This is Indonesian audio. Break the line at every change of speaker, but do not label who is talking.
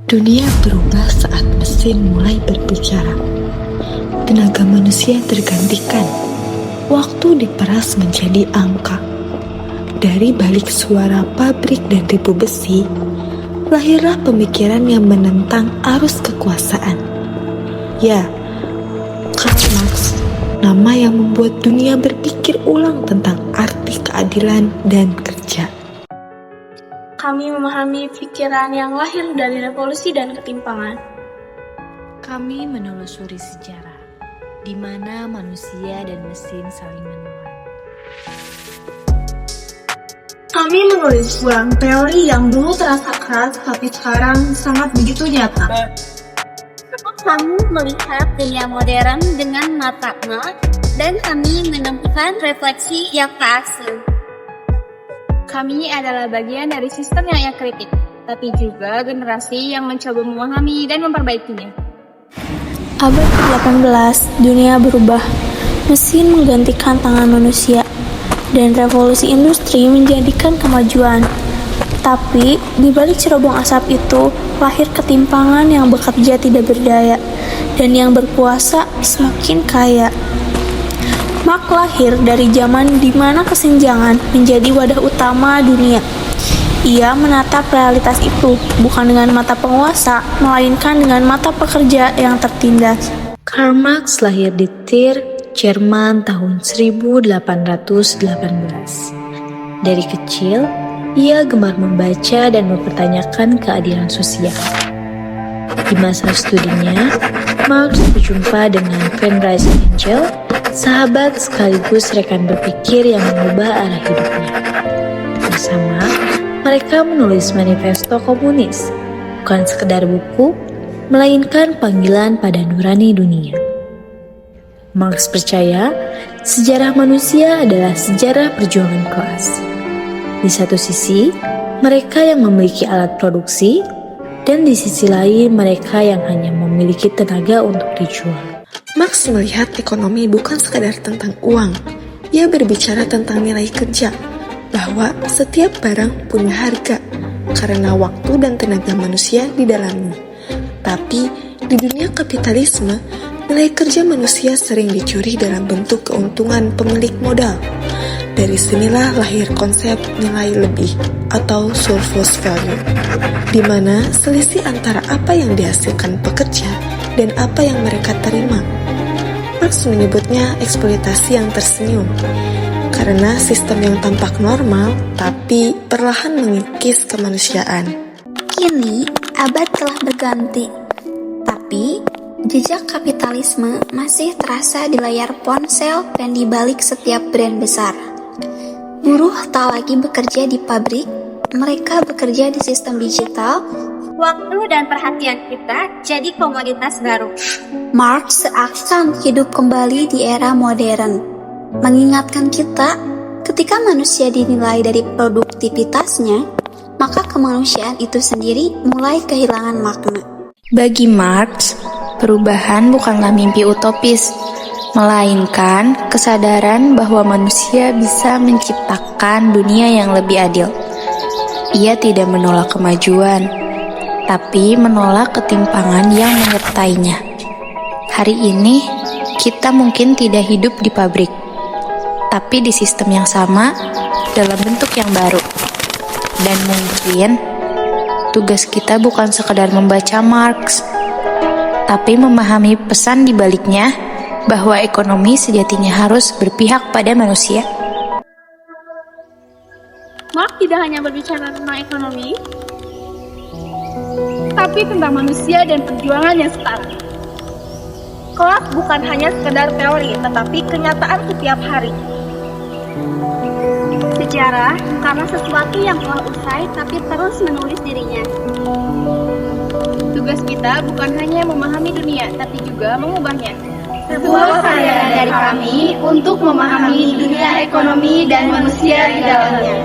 Dunia berubah saat mesin mulai berbicara. Tenaga manusia tergantikan. Waktu diperas menjadi angka. Dari balik suara pabrik dan ribu besi, lahirlah pemikiran yang menentang arus kekuasaan. Ya, Karl Marx, nama yang membuat dunia berpikir ulang tentang arti keadilan dan kerja.
Kami memahami pikiran yang lahir dari revolusi dan ketimpangan.
Kami menelusuri sejarah, di mana manusia dan mesin saling menuai.
Kami menulis ulang teori yang dulu terasa keras, tapi sekarang sangat begitu nyata.
Kami melihat dunia modern dengan matanya, dan kami menemukan refleksi yang tak asing.
Kami adalah bagian dari sistem yang kritik, tapi juga generasi yang mencoba memahami dan memperbaikinya.
Abad ke-18, dunia berubah. Mesin menggantikan tangan manusia, dan revolusi industri menjadikan kemajuan. Tapi, di balik cerobong asap itu, lahir ketimpangan yang bekerja tidak berdaya, dan yang berkuasa semakin kaya. Marx lahir dari zaman di mana kesenjangan menjadi wadah utama dunia. Ia menatap realitas itu bukan dengan mata penguasa, melainkan dengan mata pekerja yang tertindas.
Karl Marx lahir di Trier, Jerman tahun 1818. Dari kecil, ia gemar membaca dan mempertanyakan keadilan sosial. Di masa studinya, Marx berjumpa dengan Friedrich Engels, sahabat sekaligus rekan berpikir yang mengubah arah hidupnya. Bersama, mereka menulis manifesto komunis, bukan sekedar buku, melainkan panggilan pada nurani dunia. Marx percaya, sejarah manusia adalah sejarah perjuangan kelas. Di satu sisi, mereka yang memiliki alat produksi, dan di sisi lain mereka yang hanya memiliki tenaga untuk dijual.
Marx melihat ekonomi bukan sekadar tentang uang. Ia berbicara tentang nilai kerja, bahwa setiap barang punya harga karena waktu dan tenaga manusia di dalamnya. Tapi di dunia kapitalisme, nilai kerja manusia sering dicuri dalam bentuk keuntungan pemilik modal. Dari sinilah lahir konsep nilai lebih atau surplus value, di mana selisih antara apa yang dihasilkan pekerja dan apa yang mereka terima. Marx menyebutnya eksploitasi yang tersenyum, karena sistem yang tampak normal tapi perlahan mengikis kemanusiaan.
Kini, abad telah berganti, tapi jejak kapitalisme masih terasa di layar ponsel dan di balik setiap brand besar. Buruh tak lagi bekerja di pabrik, mereka bekerja di sistem digital. Waktu dan perhatian kita jadi komoditas baru. Marx seakan hidup kembali di era modern, mengingatkan kita ketika manusia dinilai dari produktivitasnya, maka kemanusiaan itu sendiri mulai kehilangan makna.
Bagi Marx, perubahan bukanlah mimpi utopis, melainkan kesadaran bahwa manusia bisa menciptakan dunia yang lebih adil. Ia tidak menolak kemajuan, tapi menolak ketimpangan yang menyertainya. Hari ini, kita mungkin tidak hidup di pabrik, tapi di sistem yang sama, dalam bentuk yang baru. Dan mungkin, tugas kita bukan sekedar membaca Marx, tapi memahami pesan di baliknya bahwa ekonomi sejatinya harus berpihak pada manusia.
Marx tidak hanya berbicara tentang ekonomi, tapi tentang manusia dan perjuangan yang setara. Kelas bukan hanya sekedar teori, tetapi kenyataan setiap hari. Sejarah bukanlah sesuatu yang telah usai, tapi terus menulis dirinya. Tugas kita bukan hanya memahami dunia, tapi juga mengubahnya.
Sebuah kesadaran dari kami untuk memahami dunia ekonomi dan manusia di dalamnya.